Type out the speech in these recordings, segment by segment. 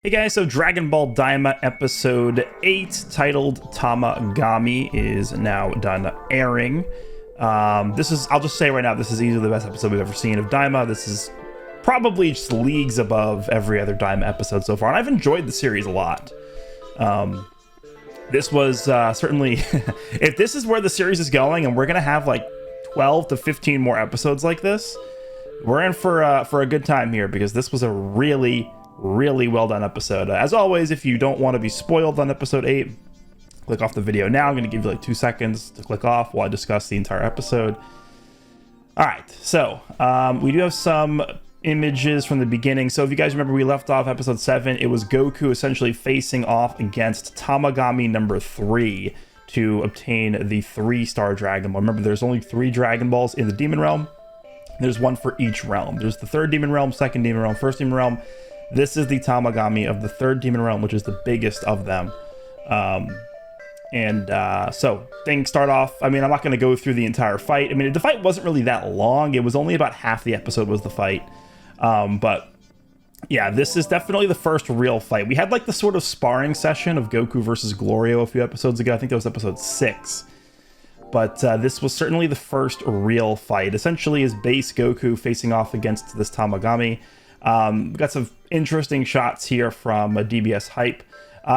Hey guys, so Dragon Ball Daima episode 8, titled Tamagami, is now done airing. I'll just say right now, this is easily the best episode we've ever seen of Daima. This is probably just leagues above every other Daima episode so far, and I've enjoyed the series a lot. This was certainly, if this is where the series is going, and we're going to have like 12 to 15 more episodes like this, we're in for a good time here, because this was a really well done episode. As always, if you don't want to be spoiled on episode 8, click off the video now. I'm going to give you like 2 seconds to click off while I discuss the entire episode. All right, so we do have some images from the beginning. So if you guys remember, we left off episode 7. It was Goku essentially facing off against Tamagami number 3 to obtain the 3-star Dragon Ball. Remember, there's only 3 Dragon Balls in the Demon Realm. There's one for each realm. There's the 3rd Demon Realm, 2nd Demon Realm, 1st Demon Realm. This is the Tamagami of the 3rd Demon Realm, which is the biggest of them. So things start off, I'm not going to go through the entire fight. The fight wasn't really that long. It was only about half the episode was the fight. But yeah, this is definitely the first real fight. We had like the sort of sparring session of Goku versus Glorio a few episodes ago. I think that was episode 6. But this was certainly the first real fight. Essentially is base Goku facing off against this Tamagami. We got some interesting shots here from DBS Hype.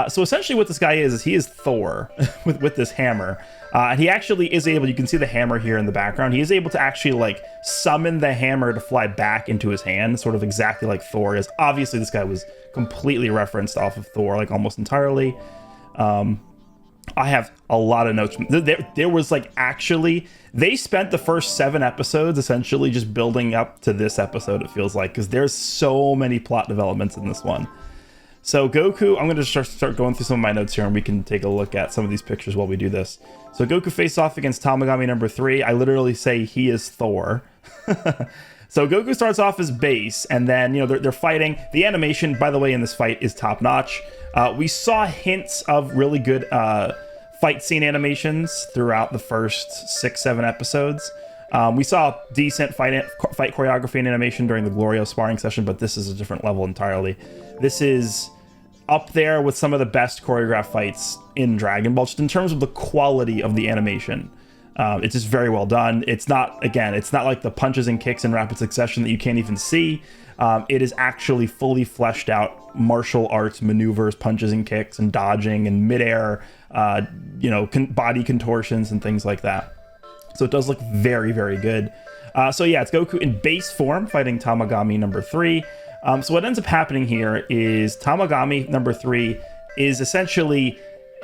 So essentially what this guy is he is Thor with this hammer. And he actually is able, you can see the hammer here in the background. He is able to actually like summon the hammer to fly back into his hand, sort of exactly like Thor is. Obviously this guy was completely referenced off of Thor, like almost entirely. I have a lot of notes. There was like, actually, they spent the first 7 episodes essentially just building up to this episode, it feels like, because there's so many plot developments in this one. So Goku, I'm going to start going through some of my notes here, and we can take a look at some of these pictures while we do this. So Goku faced off against Tamagami number 3. I literally say he is Thor. So Goku starts off as base, and then, they're fighting. The animation, by the way, in this fight is top-notch. We saw hints of really good fight scene animations throughout the first 6-7 episodes. We saw decent fight choreography and animation during the Glorio sparring session, but this is a different level entirely. This is up there with some of the best choreographed fights in Dragon Ball, just in terms of the quality of the animation. It's just very well done. It's not like the punches and kicks in rapid succession that you can't even see. It is actually fully fleshed out martial arts maneuvers, punches and kicks and dodging and midair, body contortions and things like that. So it does look very, very good. So yeah, it's Goku in base form fighting Tamagami number 3. So what ends up happening here is Tamagami number 3 is essentially,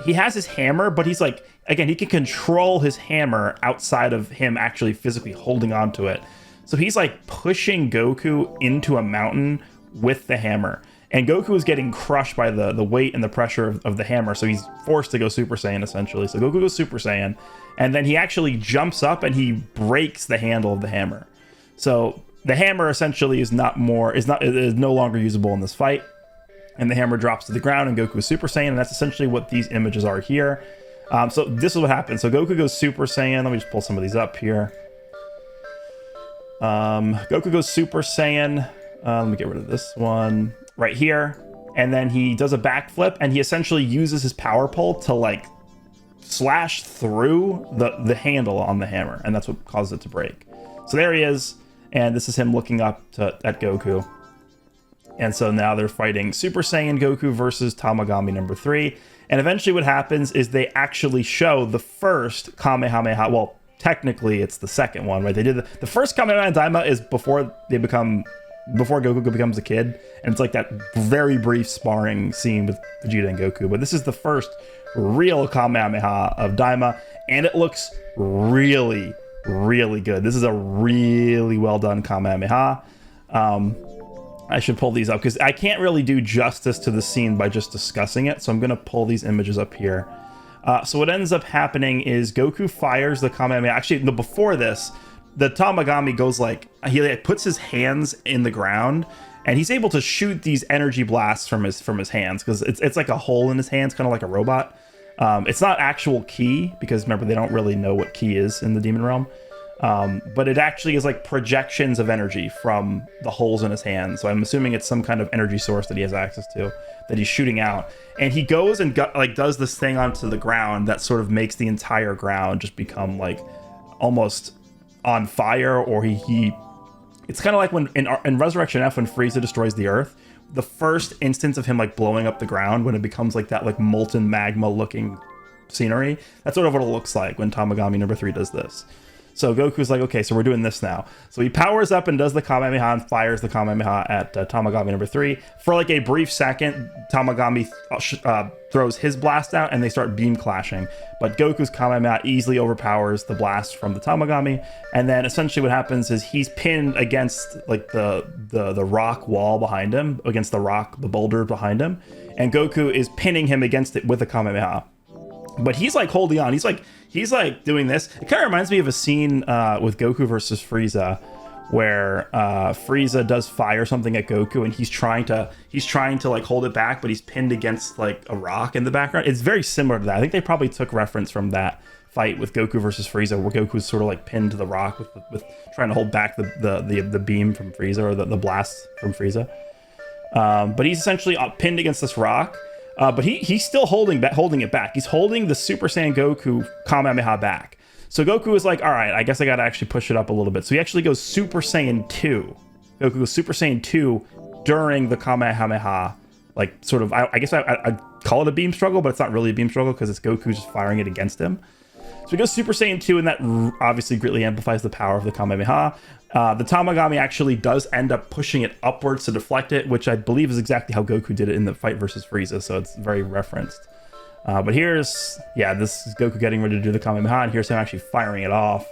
he has his hammer, but he's like, again, he can control his hammer outside of him actually physically holding onto it. So he's like pushing Goku into a mountain with the hammer. And Goku is getting crushed by the weight and the pressure of the hammer. So he's forced to go Super Saiyan, essentially. So Goku goes Super Saiyan. And then he actually jumps up and he breaks the handle of the hammer. So the hammer essentially is no longer usable in this fight. And the hammer drops to the ground and Goku is Super Saiyan. And that's essentially what these images are here. So this is what happens. So Goku goes Super Saiyan. Let me just pull some of these up here. Goku goes Super Saiyan. Let me get rid of this one right here. And then he does a backflip and he essentially uses his power pole to like slash through the handle on the hammer. And that's what causes it to break. So there he is. And this is him looking up at Goku. And so now they're fighting Super Saiyan Goku versus Tamagami number 3. And eventually what happens is they actually show the first Kamehameha. Well, technically it's the second one, right? They did the first Kamehameha Daima is before Goku becomes a kid. And it's like that very brief sparring scene with Vegeta and Goku. But this is the first real Kamehameha of Daima. And it looks really, really good. This is a really well done Kamehameha. I should pull these up because I can't really do justice to the scene by just discussing it. So I'm going to pull these images up here. So what ends up happening is Goku fires the Kamehameha. Actually, no, before this, the Tamagami goes like, he like puts his hands in the ground and he's able to shoot these energy blasts from his hands because it's like a hole in his hands, kind of like a robot. It's not actual ki because remember, they don't really know what ki is in the Demon Realm. But it actually is like projections of energy from the holes in his hands. So I'm assuming it's some kind of energy source that he has access to, that he's shooting out. And he goes and does this thing onto the ground that sort of makes the entire ground just become like almost on fire. Or he it's kind of like when in Resurrection F, when Frieza destroys the Earth, the first instance of him like blowing up the ground, when it becomes like that like molten magma looking scenery, that's sort of what it looks like when Tamagami number 3 does this. So Goku's like, okay, so we're doing this now. So he powers up and does the Kamehameha and fires the Kamehameha at Tamagami number 3. For like a brief second, Tamagami throws his blast out and they start beam clashing. But Goku's Kamehameha easily overpowers the blast from the Tamagami. And then essentially what happens is he's pinned against like the rock wall behind him, against the boulder behind him. And Goku is pinning him against it with a Kamehameha. But he's like holding on. He's like doing this. It kind of reminds me of a scene with Goku versus Frieza, where Frieza does fire something at Goku, and he's trying to like hold it back, but he's pinned against like a rock in the background. It's very similar to that. I think they probably took reference from that fight with Goku versus Frieza, where Goku's sort of like pinned to the rock with trying to hold back the beam from Frieza, or the blast from Frieza. But he's essentially pinned against this rock. But he's still holding it back. He's holding the Super Saiyan Goku Kamehameha back. So Goku is like, all right, I guess I got to actually push it up a little bit. So he actually goes Super Saiyan 2. Goku goes Super Saiyan 2 during the Kamehameha. Like, sort of, I guess I'd call it a beam struggle, but it's not really a beam struggle because it's Goku just firing it against him. So he goes Super Saiyan 2, and that obviously greatly amplifies the power of the Kamehameha. The Tamagami actually does end up pushing it upwards to deflect it, which I believe is exactly how Goku did it in the fight versus Frieza, so it's very referenced. But this is Goku getting ready to do the Kamehameha, and here's him actually firing it off.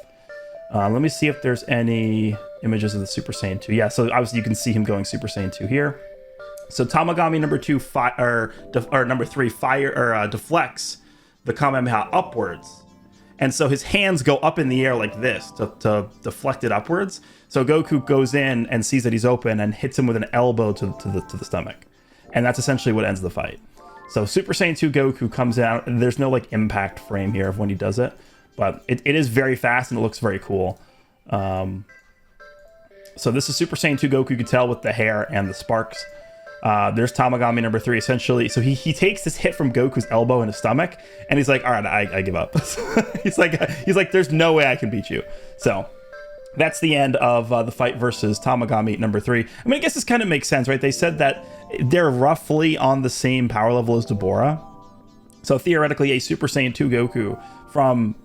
Let me see if there's any images of the Super Saiyan 2. Yeah, so obviously you can see him going Super Saiyan 2 here. So Tamagami number 2 number 3 deflects the Kamehameha upwards. And so his hands go up in the air like this to deflect it upwards. So Goku goes in and sees that he's open and hits him with an elbow to the stomach. And that's essentially what ends the fight. So Super Saiyan 2 Goku comes out, and there's no like impact frame here of when he does it. But it is very fast and it looks very cool. So this is Super Saiyan 2 Goku, you can tell with the hair and the sparks. There's Tamagami number 3 essentially. So he takes this hit from Goku's elbow in his stomach, and he's like, all right, I give up. he's like, there's no way I can beat you. So that's the end of the fight versus Tamagami number 3. I mean, I guess this kind of makes sense, right? They said that they're roughly on the same power level as Deborah. So theoretically, a Super Saiyan 2 Goku from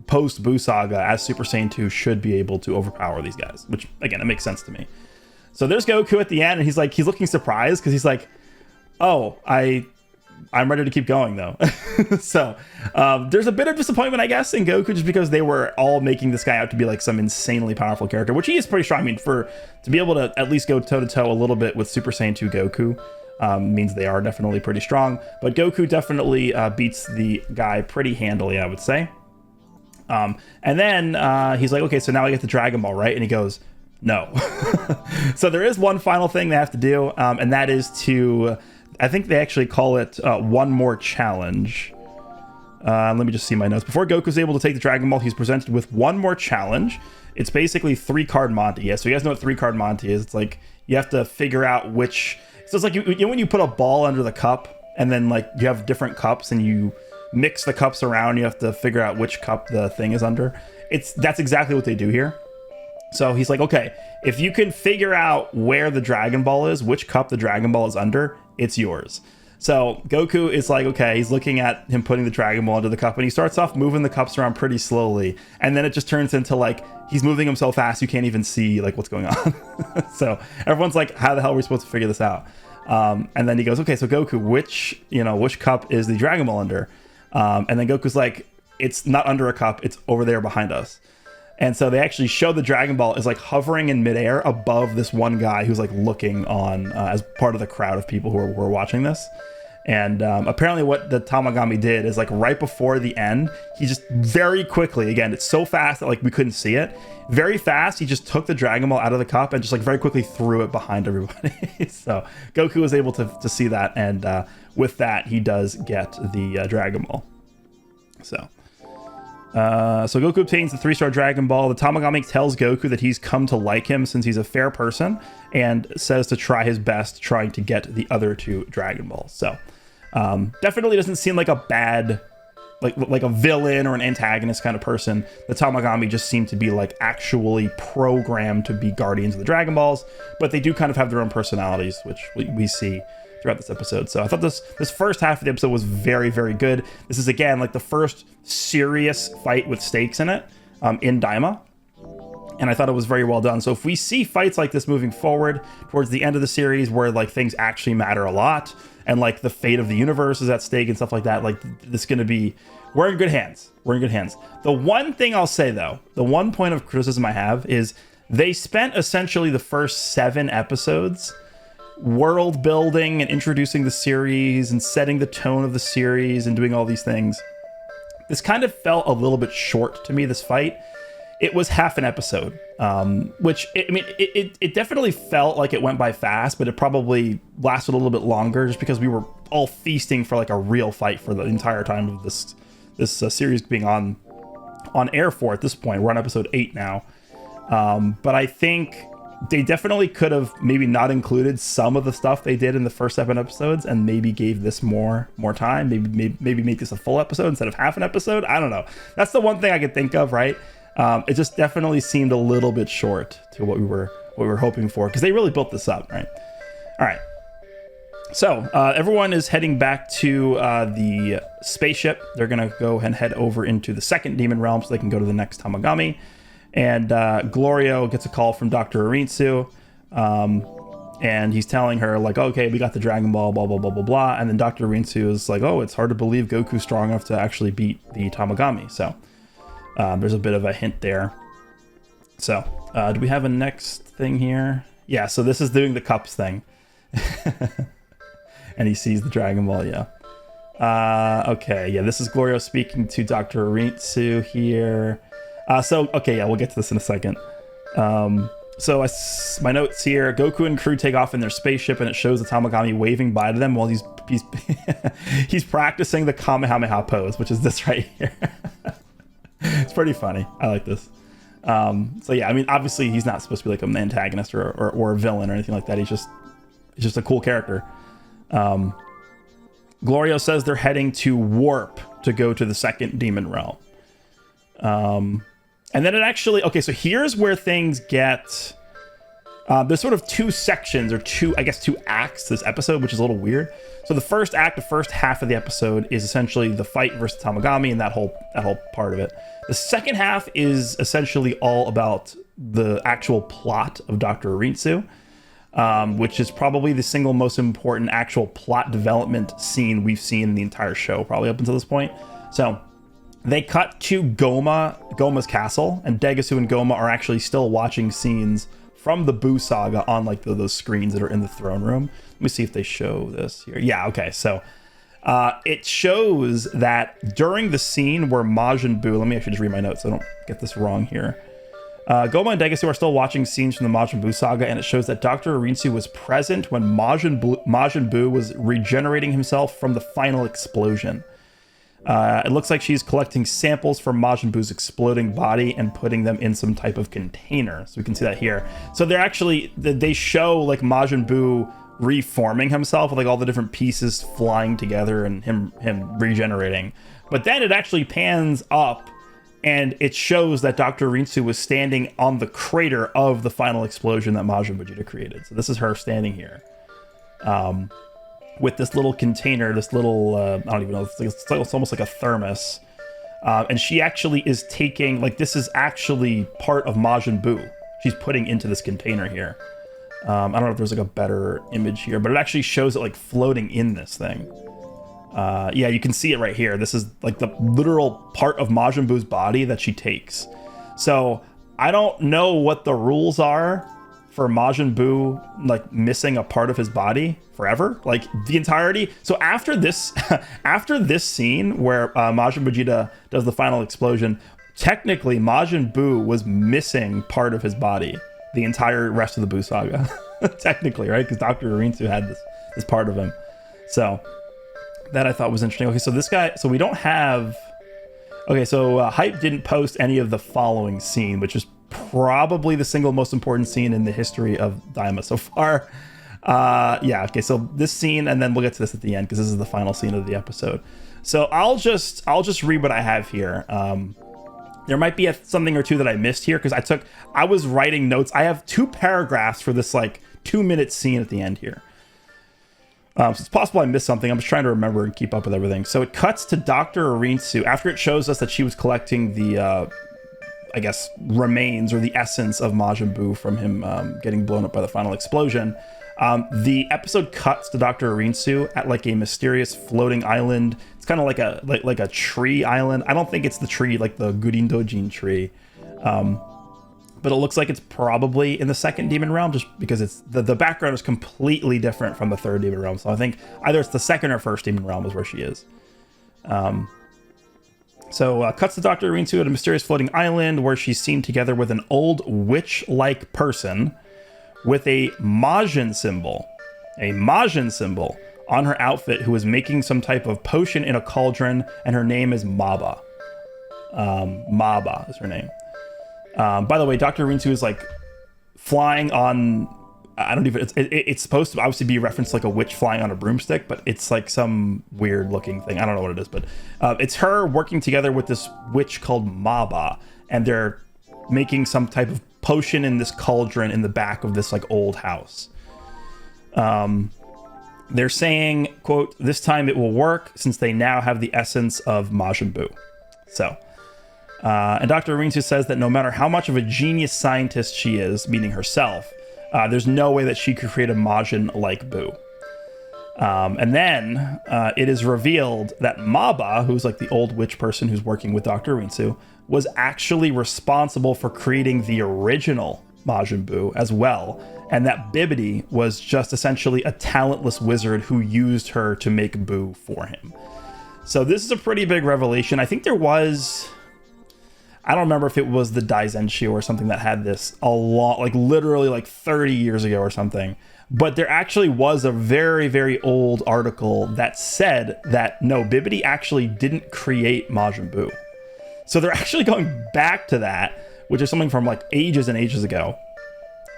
post Buu Saga as Super Saiyan 2 should be able to overpower these guys, which again, it makes sense to me. So there's Goku at the end, and he's looking surprised because he's like, oh, I'm ready to keep going though. So there's a bit of disappointment, I guess, in Goku, just because they were all making this guy out to be like some insanely powerful character, which he is pretty strong. I mean, to be able to at least go toe to toe a little bit with Super Saiyan 2 Goku means they are definitely pretty strong. But Goku definitely beats the guy pretty handily, I would say. And then he's like, okay, so now I get the Dragon Ball, right? And he goes, no. So there is one final thing they have to do, and that is to, I think they actually call it one more challenge. Let me just see my notes. Before Goku's able to take the Dragon Ball, he's presented with one more challenge. It's basically 3-card Monty. Yeah, so you guys know what 3-card Monty is. It's like you have to figure out which. So it's like you know when you put a ball under the cup, and then like you have different cups, and you mix the cups around. You have to figure out which cup the thing is under. That's exactly what they do here. So he's like, okay, if you can figure out where the Dragon Ball is, which cup the Dragon Ball is under, it's yours. So Goku is like, okay, he's looking at him putting the Dragon Ball into the cup, and he starts off moving the cups around pretty slowly. And then it just turns into like, he's moving them so fast, you can't even see like what's going on. So everyone's like, how the hell are we supposed to figure this out? And then he goes, okay, so Goku, which cup is the Dragon Ball under? And then Goku's like, it's not under a cup, it's over there behind us. And so they actually show the Dragon Ball is like hovering in midair above this one guy who's like looking on as part of the crowd of people who were watching this. And apparently what the Tamagami did is like right before the end, he just very quickly, again, it's so fast that like we couldn't see it. Very fast, he just took the Dragon Ball out of the cup and just like very quickly threw it behind everybody. So Goku was able to see that. And with that, he does get the Dragon Ball. So So Goku obtains the 3-star Dragon Ball. The Tamagami tells Goku that he's come to like him since he's a fair person, and says to try his best trying to get the other 2 Dragon Balls. So definitely doesn't seem like a bad, like a villain or an antagonist kind of person. The Tamagami just seem to be like actually programmed to be guardians of the Dragon Balls, but they do kind of have their own personalities, which we see throughout this episode. So I thought this first half of the episode was very, very good. This is, again, like the first serious fight with stakes in it in Daima, and I thought it was very well done. So if we see fights like this moving forward towards the end of the series, where like things actually matter a lot, and like the fate of the universe is at stake and stuff like that, like this is going to be, we're in good hands. We're in good hands. The one thing I'll say, though, the one point of criticism I have is they spent essentially the first 7 episodes world building and introducing the series and setting the tone of the series and doing all these things. This kind of felt a little bit short to me, this fight. It was half an episode, which, it definitely felt like it went by fast, but it probably lasted a little bit longer just because we were all feasting for like a real fight for the entire time of this series being on air for at this point. We're on episode 8 now. But I think they definitely could have maybe not included some of the stuff they did in the first 7 episodes, and maybe gave this more time. Maybe make this a full episode instead of half an episode. I don't know. That's the one thing I could think of, right? It just definitely seemed a little bit short to what we were hoping for, because they really built this up, right? All right. So everyone is heading back to the spaceship. They're gonna go and head over into the 2nd demon realm so they can go to the next Tamagami. And Glorio gets a call from Dr. Aritsu, and he's telling her, like, okay, we got the Dragon Ball, blah, blah, blah, blah, blah. And then Dr. Aritsu is like, oh, it's hard to believe Goku's strong enough to actually beat the Tamagami. So there's a bit of a hint there. So do we have a next thing here? Yeah, so this is doing the cups thing. And he sees the Dragon Ball, yeah. Okay, yeah, this is Glorio speaking to Dr. Aritsu here. Okay, yeah, we'll get to this in a second. My notes here: Goku and crew take off in their spaceship, and it shows the Tamagami waving bye to them while he's he's practicing the Kamehameha pose, which is this right here. It's pretty funny. I like this. So yeah, I mean, obviously he's not supposed to be like an antagonist or a villain or anything like that. He's just a cool character. Glorio says they're heading to Warp to go to the 2nd demon realm. And then it actually, okay, so here's where things get, there's sort of 2 sections or 2 acts to this episode, which is a little weird. So the first act, the first half of the episode is essentially the fight versus Tamagami and that whole part of it. The second half is essentially all about the actual plot of Dr. Aritsu, which is probably the single most important actual plot development scene we've seen in the entire show, probably up until this point. So they cut to Goma's castle, and Degasu and Goma are actually still watching scenes from the Buu saga on like those screens that are in the throne room. Let me see if they show this here. Yeah, okay. So it shows that during the scene where Majin Buu, let me actually just read my notes so I don't get this wrong here. Goma and Degasu are still watching scenes from the Majin Buu saga, and it shows that Dr. Aritsu was present when Majin Buu was regenerating himself from the final explosion. It looks like she's collecting samples from Majin Buu's exploding body and putting them in some type of container. So we can see that here. So they show like Majin Buu reforming himself with like all the different pieces flying together and him regenerating. But then it actually pans up and it shows that Dr. Aritsu was standing on the crater of the final explosion that Majin Vegeta created. So this is her standing here. With this little container, this little, I don't even know, it's almost like a thermos. And she actually is taking, like, this is actually part of Majin Buu. She's putting into this container here. I don't know if there's like a better image here, but it actually shows it like floating in this thing. Yeah, you can see it right here. This is like the literal part of Majin Buu's body that she takes. So I don't know what the rules are for Majin Buu like missing a part of his body forever, like the entirety. So after this scene where Majin Vegeta does the final explosion, technically Majin Buu was missing part of his body the entire rest of the Buu saga. Technically, right? Because Dr. Aritsu had this part of him. So that I thought was interesting. Okay, so this guy, so we don't have, Okay, so Hype didn't post any of the following scene, which is probably the single most important scene in the history of Daima so far. Yeah, okay, so this scene, and then we'll get to this at the end because this is the final scene of the episode. So I'll just read what I have here. There might be something or two that I missed here because I was writing notes. I have 2 paragraphs for this like 2-minute scene at the end here. So it's possible I missed something. I'm just trying to remember and keep up with everything. So it cuts to Dr. Arinsu after it shows us that she was collecting the, I guess, remains or the essence of Majin Buu from him getting blown up by the final explosion. The episode cuts to Dr. Arinsu at like a mysterious floating island. It's kind of like a tree island. I don't think it's the tree like the Gurindojin tree. But it looks like it's probably in the second demon realm just because it's the background is completely different from the third demon realm. So I think either it's the second or first demon realm is where she is. So cuts to Dr. Arinsu at a mysterious floating island where she's seen together with an old witch-like person with a Majin symbol on her outfit who is making some type of potion in a cauldron, and her name is Maba. Maba is her name. By the way, Dr. Arinsu is like flying on, I don't even, it's supposed to obviously be referenced like a witch flying on a broomstick, but it's like some weird looking thing. I don't know what it is, but it's her working together with this witch called Maba, and they're making some type of potion in this cauldron in the back of this like old house. They're saying, quote, "This time it will work since they now have the essence of Majin Buu." So, and Dr. Arinsu says that no matter how much of a genius scientist she is, meaning herself, there's no way that she could create a Majin like Buu. And then it is revealed that Maba, who's like the old witch person who's working with Dr. Arinsu, was actually responsible for creating the original Majin Buu as well, and that Bibbidi was just essentially a talentless wizard who used her to make Buu for him. So this is a pretty big revelation. I think there was, I don't remember if it was the Daizenshio or something that had this a lot, like literally like 30 years ago or something. But there actually was a very, very old article that said that no, Bibbidi actually didn't create Majin Buu. So they're actually going back to that, which is something from like ages and ages ago.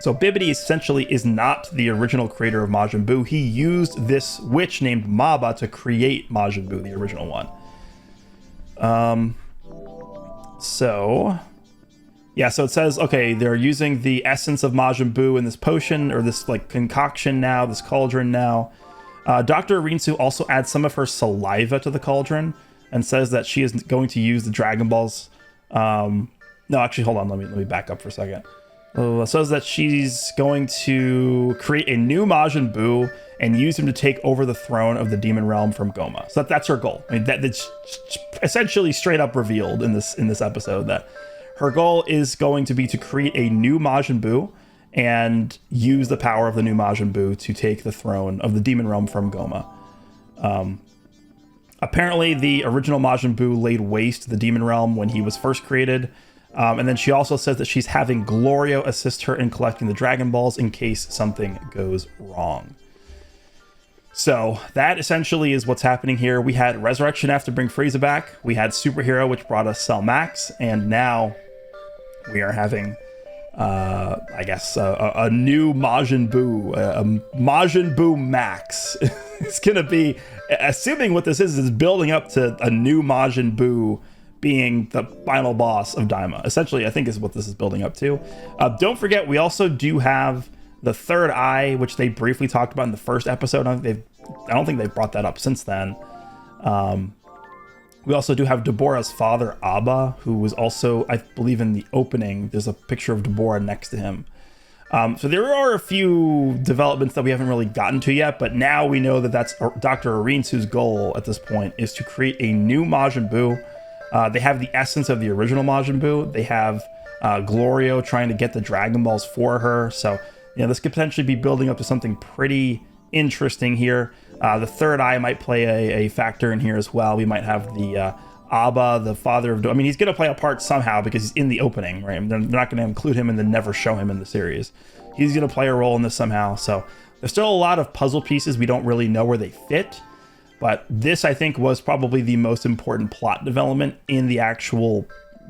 So Bibbidi essentially is not the original creator of Majin Buu. He used this witch named Maba to create Majin Buu, the original one. So it says, okay, they're using the essence of Majin Buu in this potion, or this like concoction now, this cauldron now. Dr. Arinsu also adds some of her saliva to the cauldron and says that she is going to use the Dragon Balls. No, actually, hold on. Let me back up for a second. It says that she's going to create a new Majin Buu and use him to take over the throne of the Demon Realm from Goma. So that's her goal. I mean, that's essentially straight up revealed in this episode that her goal is going to be to create a new Majin Buu and use the power of the new Majin Buu to take the throne of the Demon Realm from Goma. Apparently, the original Majin Buu laid waste to the Demon Realm when he was first created. And then she also says that she's having Glorio assist her in collecting the Dragon Balls in case something goes wrong. So that essentially is what's happening here. We had Resurrection F to bring Frieza back. We had Superhero, which brought us Cell Max. And now we are having, I guess, a new Majin Buu, a Majin Buu Max. It's going to be, assuming what this is building up to a new Majin Buu being the final boss of Daima. Essentially, I think is what this is building up to. Don't forget, we also do have the third eye, which they briefly talked about in the first episode. I don't think they've brought that up since then. We also do have Deborah's father, Abba, who was also, I believe, in the opening. There's a picture of Deborah next to him. So there are a few developments that we haven't really gotten to yet, but now we know that that's Dr. Arinsu's goal at this point is to create a new Majin Buu. They have the essence of the original Majin Buu. They have Glorio trying to get the Dragon Balls for her. So, this could potentially be building up to something pretty interesting here. The third eye might play a factor in here as well. We might have the Abba, the father of... he's going to play a part somehow because he's in the opening, right? They're not going to include him and then never show him in the series. He's going to play a role in this somehow. So there's still a lot of puzzle pieces. We don't really know where they fit. But this, I think, was probably the most important plot development in the actual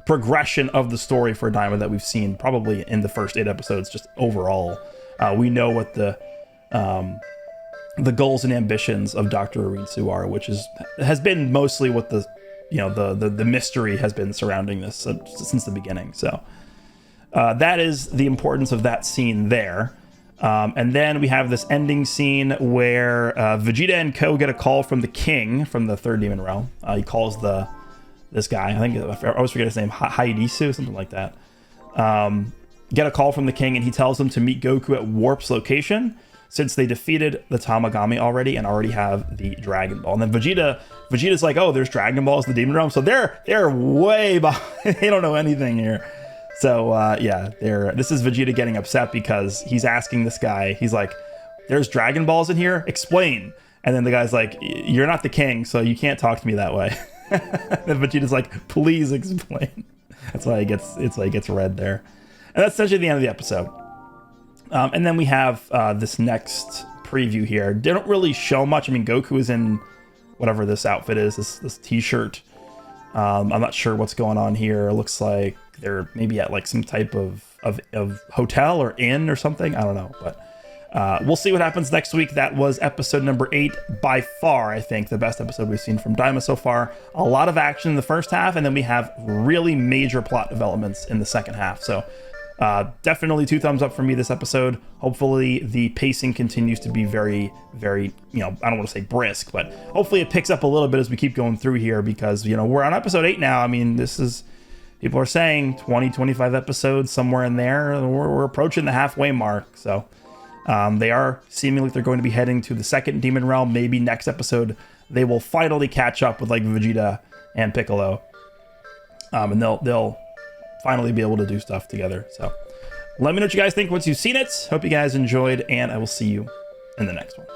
progression of the story for Daima that we've seen probably in the first 8 episodes. Just overall, we know what the goals and ambitions of Dr. Arinsu are, which has been mostly what the mystery has been surrounding this since the beginning. So that is the importance of that scene there. And then we have this ending scene where Vegeta and Co get a call from the king from the third demon realm. He calls this guy, I always forget his name, Haidisu, something like that. Get a call from the king, and he tells them to meet Goku at Warp's location, since they defeated the Tamagami already and already have the Dragon Ball. And then Vegeta's like, oh, there's Dragon Balls in the demon realm, so they're way behind. They don't know anything here. So yeah, this is Vegeta getting upset because he's asking this guy, he's like, there's Dragon Balls in here? Explain. And then the guy's like, you're not the king, so you can't talk to me that way. And Vegeta's like, please explain. That's why he gets red there. And that's essentially the end of the episode. And then we have this next preview here. They don't really show much. I mean, Goku is in whatever this outfit is, this t-shirt. I'm not sure what's going on here. It looks like they're maybe at like some type of hotel or inn or something. I don't know, but we'll see what happens next week. That was episode number 8. By far, I think, the best episode we've seen from Daima so far. A lot of action in the first half, and then we have really major plot developments in the second half. So definitely 2 thumbs up for me this episode. Hopefully the pacing continues to be very, very, I don't want to say brisk, but hopefully it picks up a little bit as we keep going through here, because, we're on episode 8 now. I mean, people are saying 20, 25 episodes, somewhere in there. We're approaching the halfway mark. So they are seeming like they're going to be heading to the second demon realm. Maybe next episode they will finally catch up with like Vegeta and Piccolo. And they'll finally be able to do stuff together. So let me know what you guys think once you've seen it. Hope you guys enjoyed, and I will see you in the next one.